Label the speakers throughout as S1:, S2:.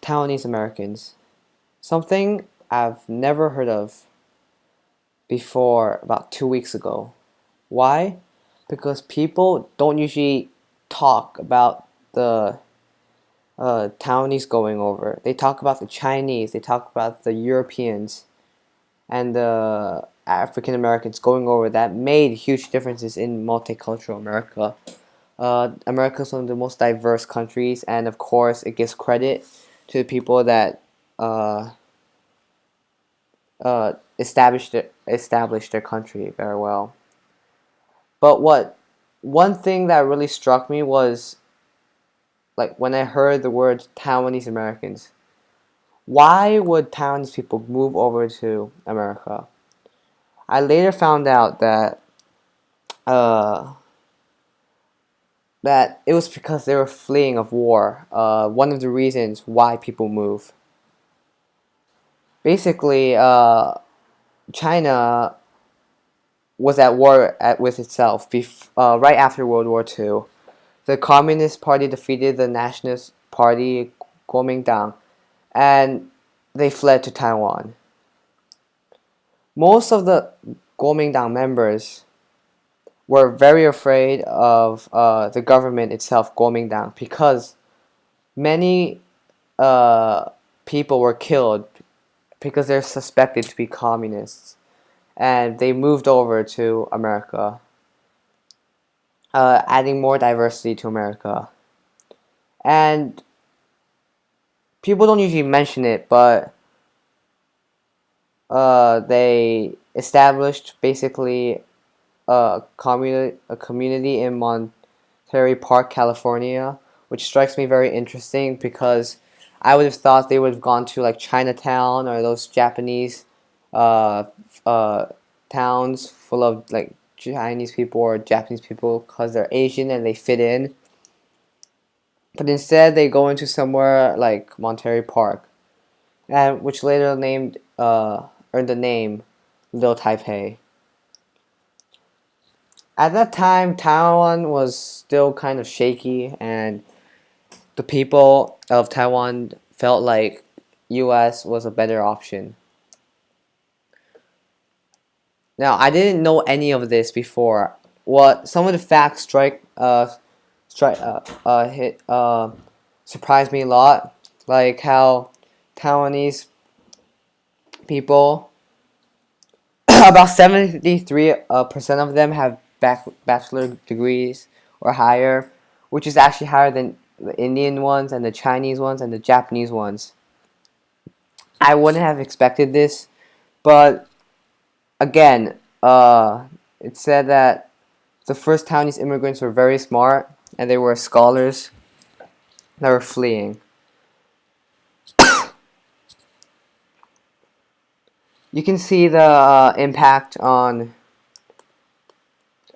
S1: Taiwanese Americans. Something I've never heard of before about 2 weeks ago. Why? Because people don't usually talk about the Taiwanese going over. They talk about the Chinese, they talk about the Europeans, and the African Americans going over that made huge differences in multicultural America. America is one of the most diverse countries, and of course, it gives credit to the people that uh, established their country very well. But what one thing that really struck me was like when I heard the word Taiwanese Americans. Why would Taiwanese people move over to America? I later found out uh, that it was because they were fleeing of war. One of the reasons why people move. Basically, China was at war with itself right after World War II. The Communist Party defeated the Nationalist Party, Kuomintang, and they fled to Taiwan. Most of the Kuomintang members were very afraid of the government itself, Kuomintang, because many uh, people were killed because they're suspected to be communists, and they moved over to America, adding more diversity to America. And people don't usually mention it, but they established basically a community in Monterey Park, California, which strikes me very interesting because I would have thought they would have gone to like Chinatown or those Japanese uh, uh, towns full of like Chinese people or Japanese people because they're Asian and they fit in. But instead, they go into somewhere like Monterey Park, and which later named earned the name Little Taipei. At that time, Taiwan was still kind of shaky, and the people of Taiwan felt like U.S. was a better option. Now, I didn't know any of this before. What some of the facts strike hit surprised me a lot, like how Taiwanese people about 73% of them have bachelor degrees or higher, which is actually higher than the Indian ones and the Chinese ones and the Japanese ones. I wouldn't have expected this, but again, it said that the first Taiwanese immigrants were very smart and they were scholars that were fleeing. You can see the impact on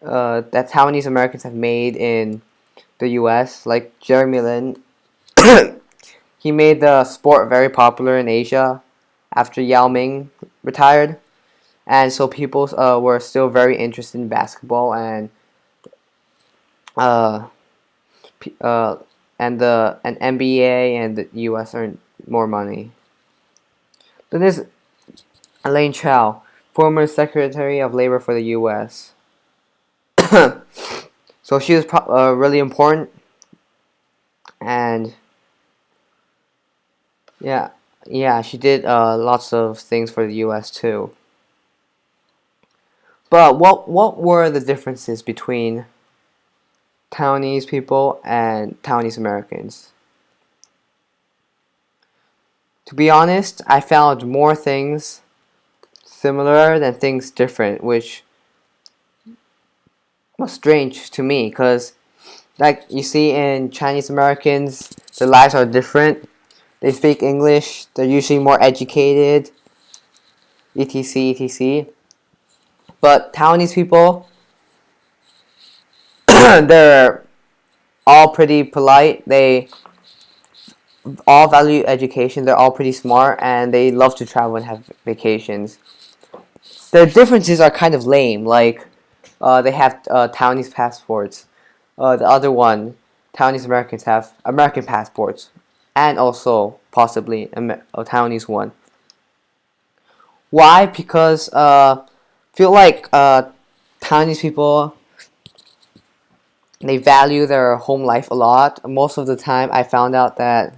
S1: that Taiwanese Americans have made in the U.S. Like Jeremy Lin, he made the sport very popular in Asia after Yao Ming retired, and so people were still very interested in basketball, and uh, uh, the NBA and the U.S. earned more money. Then there's Elaine Chao, former Secretary of Labor for the U.S. So she was really important, and yeah, yeah, she did lots of things for the U.S. too. But what were the differences between Taiwanese people and Taiwanese Americans? To be honest, I found more things similar than things different, which was strange to me because, like you see in Chinese Americans, their lives are different. They speak English, they're usually more educated, etc. etc. But Taiwanese people, they're all pretty polite. They all value education. They're all pretty smart, and they love to travel and have vacations. The differences are kind of lame. Like they have Taiwanese passports. The other one, Taiwanese Americans have American passports, and also possibly a Taiwanese one. Why? Because feel like Taiwanese people, they value their home life a lot. Most of the time, I found out that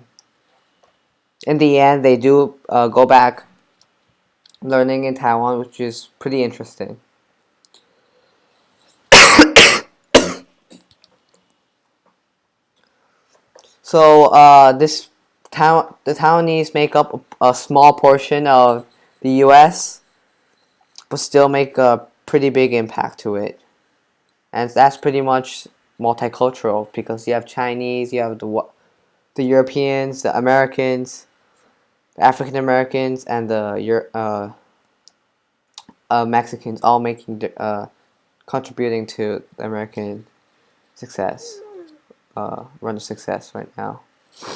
S1: in the end they do go back learning in Taiwan, which is pretty interesting. So the Taiwanese make up a small portion of the U.S., but still make a pretty big impact to it, and that's pretty much multicultural because you have Chinese, you have the Europeans, the Americans, the African Americans, and the Mexicans, all making contributing to the American success, run of success right now.